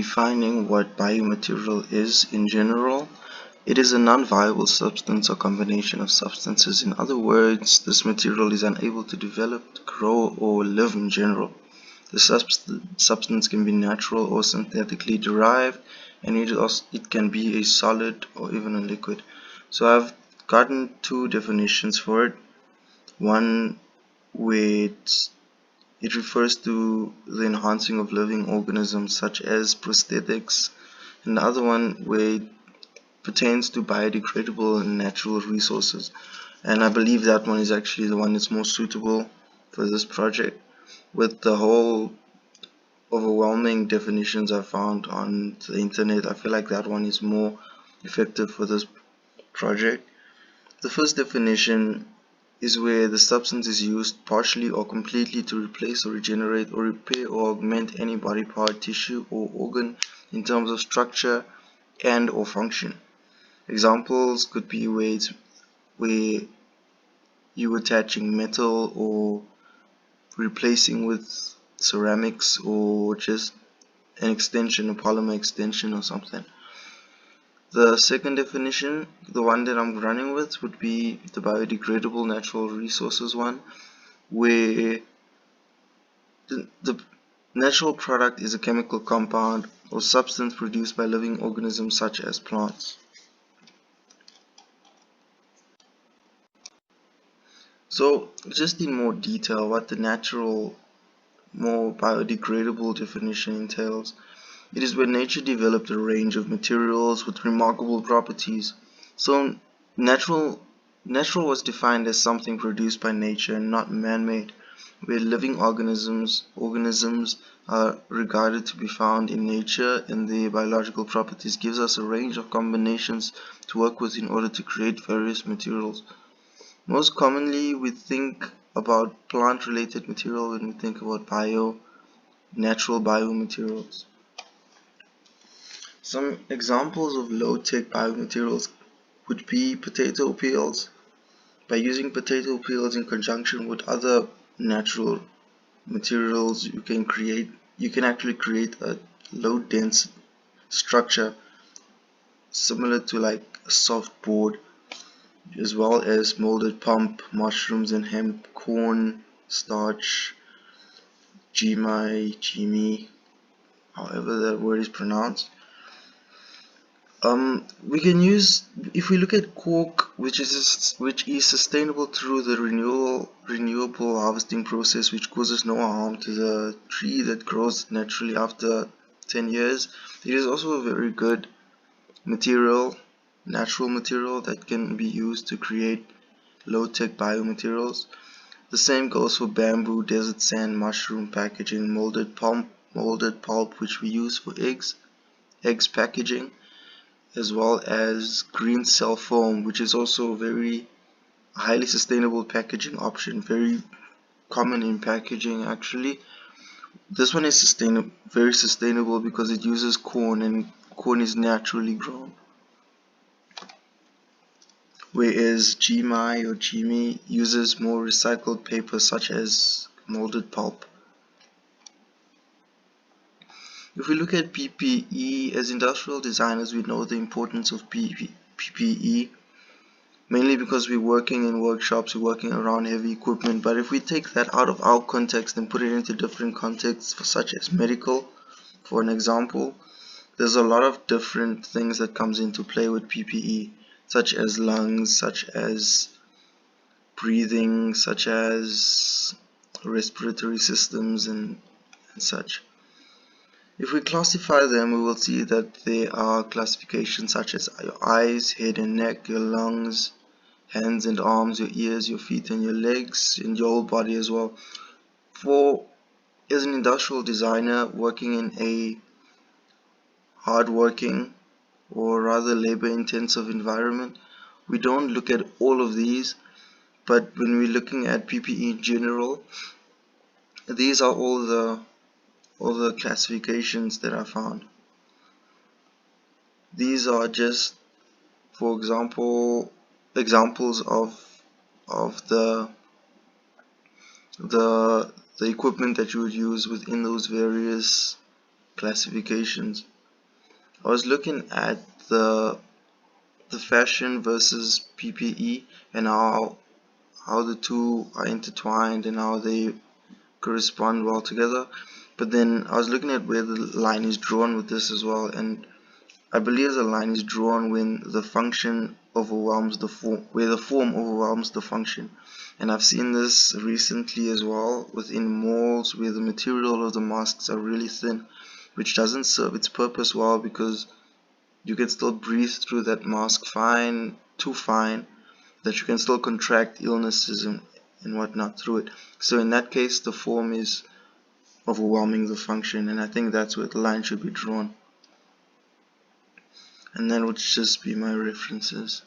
defining what biomaterial is in general. It is a non-viable substance or combination of substances. In other words, this material is unable to develop, grow, or live in general. The substance can be natural or synthetically derived, and it can be a solid or even a liquid. So I've gotten two definitions for it. One where it refers to the enhancing of living organisms such as prosthetics, and the other one where it pertains to biodegradable and natural resources. And I believe that one is actually the one that's more suitable for this project. With the whole overwhelming definitions I found on the internet, I feel like that one is more effective for this project. The first definition is where the substance is used partially or completely to replace or regenerate or repair or augment any body part, tissue, or organ in terms of structure and or function. Examples could be ways where you attaching metal or replacing with ceramics or just an extension, a polymer extension or something. The second definition, the one that I'm running with, would be the biodegradable natural resources one, where the natural product is a chemical compound or substance produced by living organisms such as plants. So just in more detail, what the natural, more biodegradable definition entails. It is where nature developed a range of materials with remarkable properties. So natural was defined as something produced by nature and not man-made, where living organisms are regarded to be found in nature, and their biological properties gives us a range of combinations to work with in order to create various materials. Most commonly we think about plant-related material when we think about natural biomaterials. Some examples of low-tech biomaterials would be potato peels. By using potato peels in conjunction with other natural materials, you can actually create a low dense structure similar to like a soft board, as well as molded pulp, mushrooms and hemp, corn, starch, gimi, however that word is pronounced. We can use, if we look at cork, which is sustainable through the renewable harvesting process, which causes no harm to the tree that grows naturally after 10 years. It is also a very good material, natural material that can be used to create low-tech biomaterials. The same goes for bamboo, desert sand, mushroom packaging, molded pulp which we use for eggs packaging, as well as green cell foam, which is also a very highly sustainable packaging option, very common in packaging actually. This one is very sustainable because it uses corn, and corn is naturally grown. Whereas gimi uses more recycled paper such as molded pulp. If we look at PPE, as industrial designers we know the importance of PPE, mainly because we're working in workshops, we're working around heavy equipment. But if we take that out of our context and put it into different contexts, such as medical, for an example, there's a lot of different things that comes into play with PPE, such as lungs, such as breathing, such as respiratory systems and such. If we classify them, we will see that there are classifications such as your eyes, head and neck, your lungs, hands and arms, your ears, your feet and your legs, and your whole body as well. As an industrial designer working in a hard-working or rather labor-intensive environment, we don't look at all of these, but when we're looking at PPE in general, these are all the classifications that I found. These are just, for example, examples of the equipment that you would use within those various classifications. I was looking at the fashion versus PPE and how the two are intertwined and how they correspond well together. But then I was looking at where the line is drawn with this as well, and I believe the line is drawn when the function overwhelms the form, where the form overwhelms the function. And I've seen this recently as well within malls where the material of the masks are really thin, which doesn't serve its purpose well because you can still breathe through that mask fine, too fine, that you can still contract illnesses and whatnot through it. So in that case, the form is overwhelming the function, and I think that's where the line should be drawn. And that would just be my references.